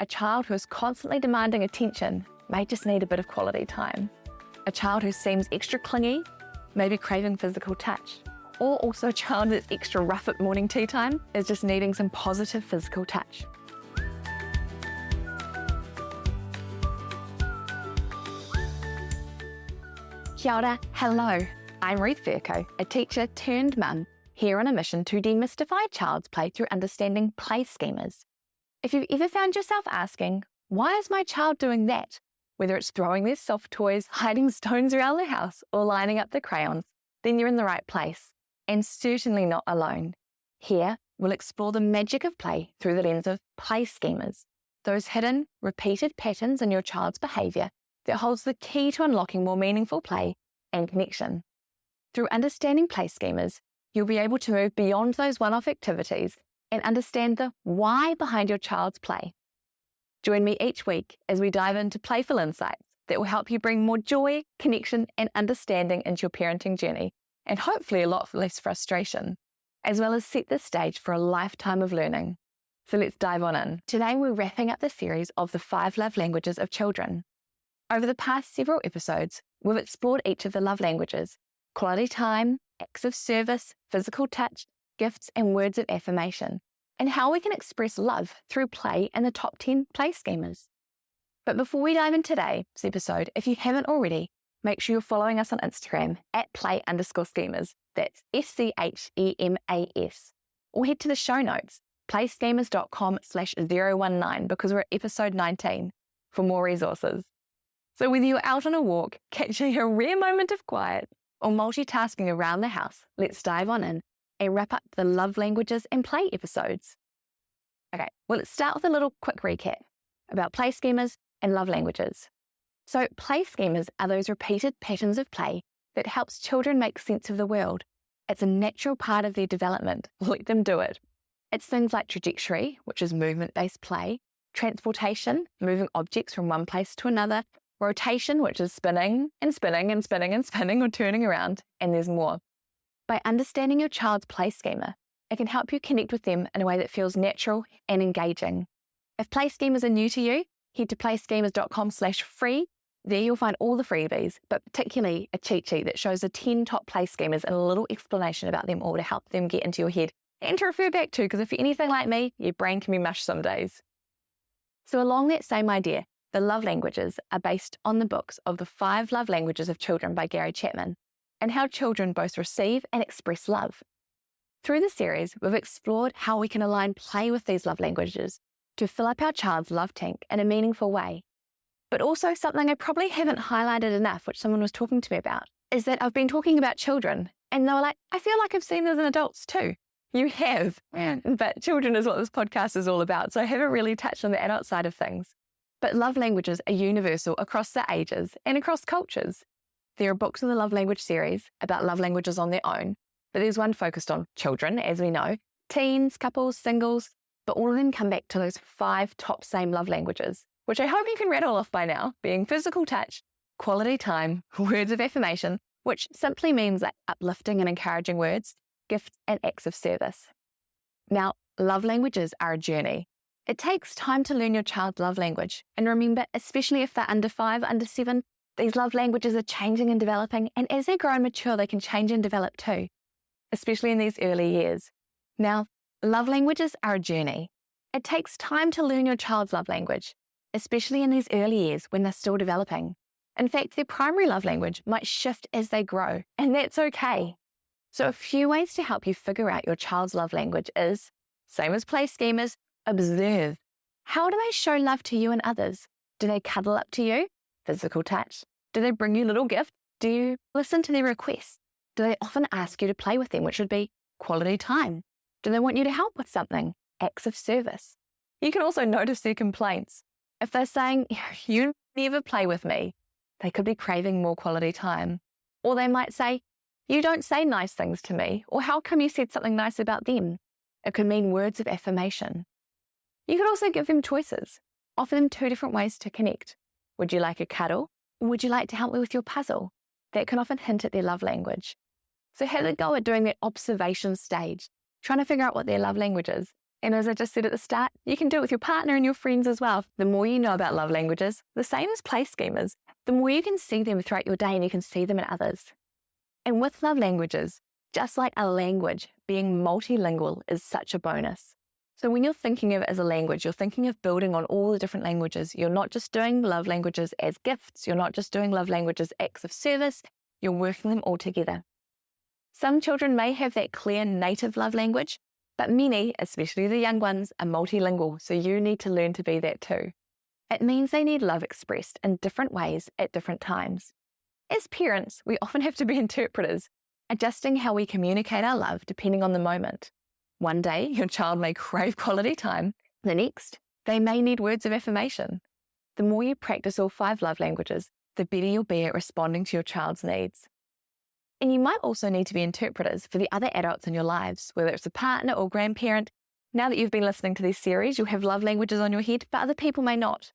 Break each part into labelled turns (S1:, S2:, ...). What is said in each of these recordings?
S1: a child who is constantly demanding attention may just need a bit of quality time. A child who seems extra clingy may be craving physical touch. Or also a child that's extra rough at morning tea time is just needing some positive physical touch. Kia ora, hello. I'm Ruth Furco, a teacher turned mum, here on a mission to demystify child's play through understanding play schemas. If you've ever found yourself asking, why is my child doing that? Whether it's throwing their soft toys, hiding stones around the house, or lining up the crayons, then you're in the right place, and certainly not alone. Here, we'll explore the magic of play through the lens of play schemas, those hidden, repeated patterns in your child's behaviour that holds the key to unlocking more meaningful play and connection. Through understanding play schemas, you'll be able to move beyond those one-off activities and understand the why behind your child's play. Join me each week as we dive into playful insights that will help you bring more joy, connection, and understanding into your parenting journey, and hopefully a lot less frustration, as well as set the stage for a lifetime of learning. So let's dive on in. Today we're wrapping up the series of the 5 love languages of children. Over the past several episodes, we've explored each of the love languages: quality time, acts of service, physical touch, gifts, and words of affirmation, and how we can express love through play and the top 10 play schemas. But before we dive in today's episode, if you haven't already, make sure you're following us on Instagram at play_schemas, that's SCHEMAS, or head to the show notes, playschemas.com/019, because we're at episode 19 for more resources. So whether you're out on a walk, catching a rare moment of quiet, or multitasking around the house, let's dive on in and wrap up the love languages and play episodes. Okay, well, let's start with a little quick recap about play schemas and love languages. So play schemas are those repeated patterns of play that helps children make sense of the world. It's a natural part of their development. Let them do it. It's things like trajectory, which is movement-based play, transportation, moving objects from one place to another, rotation, which is spinning and spinning and spinning and spinning or turning around, and there's more. By understanding your child's play schema, it can help you connect with them in a way that feels natural and engaging. If play schemas are new to you, head to playschemas.com/free. There you'll find all the freebies, but particularly a cheat sheet that shows the 10 top play schemas and a little explanation about them all to help them get into your head and to refer back to, because if you're anything like me, your brain can be mush some days. So along that same idea, the love languages are based on the books of the 5 love languages of children by Gary Chapman, and how children both receive and express love. Through the series, we've explored how we can align play with these love languages to fill up our child's love tank in a meaningful way. But also something I probably haven't highlighted enough, which someone was talking to me about, is that I've been talking about children, and they were like, I feel like I've seen this in adults too. You have, but children is what this podcast is all about, so I haven't really touched on the adult side of things. But love languages are universal across the ages and across cultures. There are books in the love language series about love languages on their own, but there's one focused on children, as we know, teens, couples, singles, but all of them come back to those 5 top same love languages, which I hope you can rattle off by now, being physical touch, quality time, words of affirmation, which simply means like uplifting and encouraging words, gifts, and acts of service. Now, love languages are a journey. It takes time to learn your child's love language. And remember, especially if they're under 5, under 7, these love languages are changing and developing. And as they grow and mature, they can change and develop too, especially in these early years. Now, love languages are a journey. It takes time to learn your child's love language, especially in these early years when they're still developing. In fact, their primary love language might shift as they grow, and that's okay. So a few ways to help you figure out your child's love language is, same as play schemas, observe. How do they show love to you and others? Do they cuddle up to you? Physical touch. Do they bring you little gifts? Do you listen to their requests? Do they often ask you to play with them, which would be quality time? Do they want you to help with something? Acts of service. You can also notice their complaints. If they're saying, you never play with me, they could be craving more quality time. Or they might say, you don't say nice things to me, or how come you said something nice about them? It could mean words of affirmation. You could also give them choices. Offer them 2 different ways to connect. Would you like a cuddle? Or would you like to help me with your puzzle? That can often hint at their love language. So have a go at doing that observation stage, trying to figure out what their love language is, And as I just said at the start, you can do it with your partner and your friends as well. The more you know about love languages, the same as play schemas, the more you can see them throughout your day and you can see them in others. And with love languages, just like a language, being multilingual is such a bonus. So when you're thinking of it as a language, you're thinking of building on all the different languages. You're not just doing love languages as gifts. You're not just doing love languages acts of service. You're working them all together. Some children may have that clear native love language, but many, especially the young ones, are multilingual, so you need to learn to be that too. It means they need love expressed in different ways at different times. As parents, we often have to be interpreters, adjusting how we communicate our love depending on the moment. One day, your child may crave quality time. The next, they may need words of affirmation. The more you practice all 5 love languages, the better you'll be at responding to your child's needs. And you might also need to be interpreters for the other adults in your lives, whether it's a partner or grandparent. Now that you've been listening to this series, you'll have love languages on your head, but other people may not.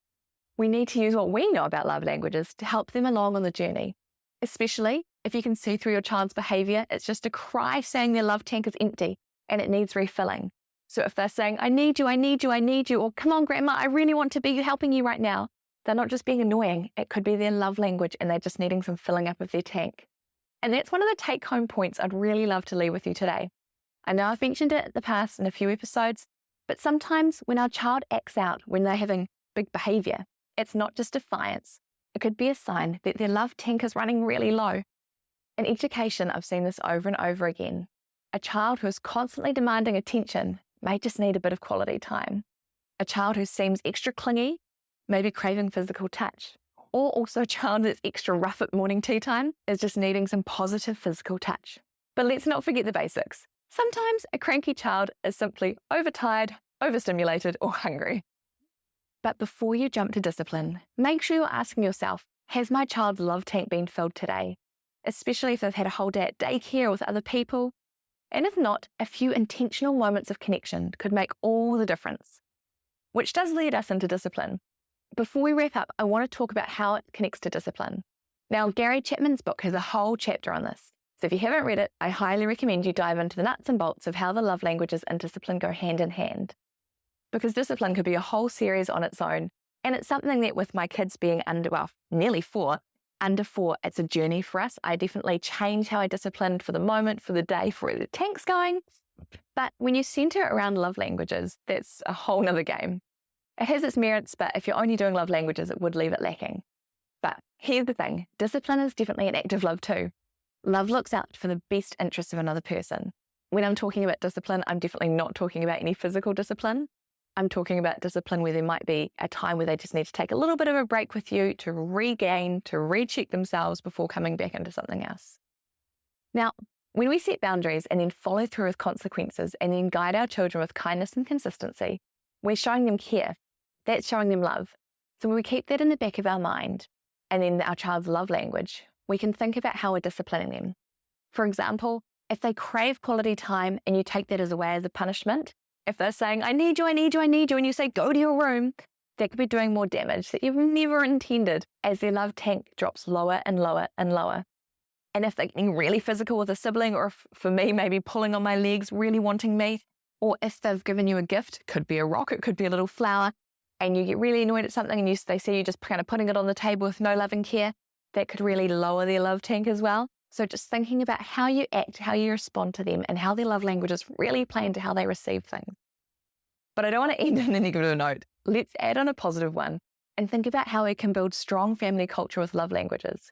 S1: We need to use what we know about love languages to help them along on the journey. Especially if you can see through your child's behaviour, it's just a cry saying their love tank is empty and it needs refilling. So if they're saying, I need you, I need you, I need you, or come on, Grandma, I really want to be helping you right now, they're not just being annoying. It could be their love language and they're just needing some filling up of their tank. And that's one of the take-home points I'd really love to leave with you today. I know I've mentioned it in the past in a few episodes, but sometimes when our child acts out, when they're having big behaviour, it's not just defiance. It could be a sign that their love tank is running really low. In education, I've seen this over and over again. A child who is constantly demanding attention may just need a bit of quality time. A child who seems extra clingy may be craving physical touch. Or also a child that's extra rough at morning tea time is just needing some positive physical touch. But let's not forget the basics. Sometimes a cranky child is simply overtired, overstimulated, or hungry. But before you jump to discipline, make sure you're asking yourself, has my child's love tank been filled today? Especially if they've had a whole day at daycare with other people. And if not, a few intentional moments of connection could make all the difference. Which does lead us into discipline. Before we wrap up, I want to talk about how it connects to discipline. Now, Gary Chapman's book has a whole chapter on this. So if you haven't read it, I highly recommend you dive into the nuts and bolts of how the love languages and discipline go hand in hand. Because discipline could be a whole series on its own. And it's something that with my kids being nearly 4, under 4, it's a journey for us. I definitely change how I discipline for the moment, for the day, for where the tank's going. But when you center around love languages, that's a whole nother game. It has its merits, but if you're only doing love languages, it would leave it lacking. But here's the thing, discipline is definitely an act of love too. Love looks out for the best interests of another person. When I'm talking about discipline, I'm definitely not talking about any physical discipline. I'm talking about discipline where there might be a time where they just need to take a little bit of a break with you to regain, to recheck themselves before coming back into something else. Now, when we set boundaries and then follow through with consequences and then guide our children with kindness and consistency, we're showing them care. That's showing them love. So when we keep that in the back of our mind and then our child's love language, we can think about how we're disciplining them. For example, if they crave quality time and you take that as a way as a punishment, if they're saying, I need you, I need you, I need you, and you say, go to your room, that could be doing more damage that you've never intended as their love tank drops lower and lower and lower. And if they're getting really physical with a sibling, or if, for me, maybe pulling on my legs, really wanting me, or if they've given you a gift, could be a rock, it could be a little flower, and you get really annoyed at something and they see you just kind of putting it on the table with no love and care, that could really lower their love tank as well. So just thinking about how you act, how you respond to them, and how their love languages really play into how they receive things. But I don't want to end on a negative note. Let's add on a positive one and think about how we can build strong family culture with love languages.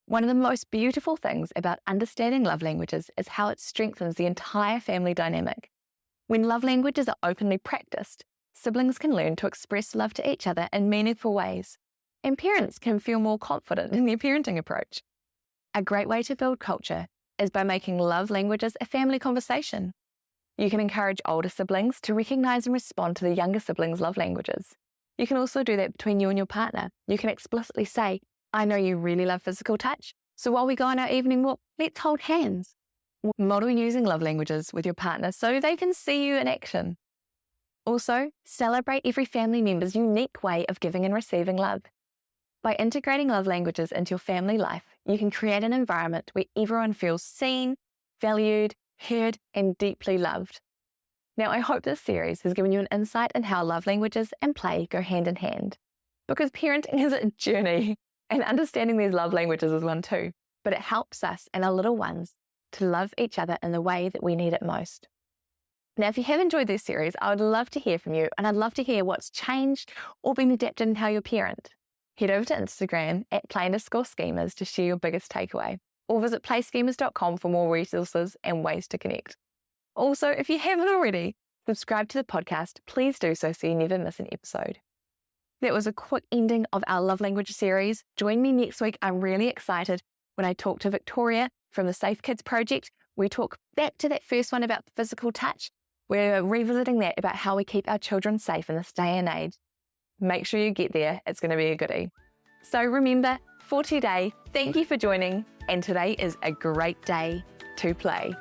S1: One of the most beautiful things about understanding love languages is how it strengthens the entire family dynamic. When love languages are openly practiced, siblings can learn to express love to each other in meaningful ways, and parents can feel more confident in their parenting approach. A great way to build culture is by making love languages a family conversation. You can encourage older siblings to recognize and respond to the younger siblings' love languages. You can also do that between you and your partner. You can explicitly say, I know you really love physical touch, so while we go on our evening walk, let's hold hands. Model using love languages with your partner so they can see you in action. Also, celebrate every family member's unique way of giving and receiving love. By integrating love languages into your family life, you can create an environment where everyone feels seen, valued, heard, and deeply loved. Now, I hope this series has given you an insight in how love languages and play go hand in hand. Because parenting is a journey, and understanding these love languages is one too. But it helps us and our little ones to love each other in the way that we need it most. Now, if you have enjoyed this series, I would love to hear from you, and I'd love to hear what's changed or been adapted in how you parent. Head over to Instagram at @play_schemas to share your biggest takeaway, or visit playschemas.com for more resources and ways to connect. Also, if you haven't already, subscribe to the podcast. Please do so you never miss an episode. That was a quick ending of our love language series. Join me next week. I'm really excited when I talk to Victoria from the Safe Kids Project. We talk back to that first one about physical touch. We're revisiting that about how we keep our children safe in this day and age. Make sure you get there. It's going to be a goodie. So remember, for today, thank you for joining, and today is a great day to play.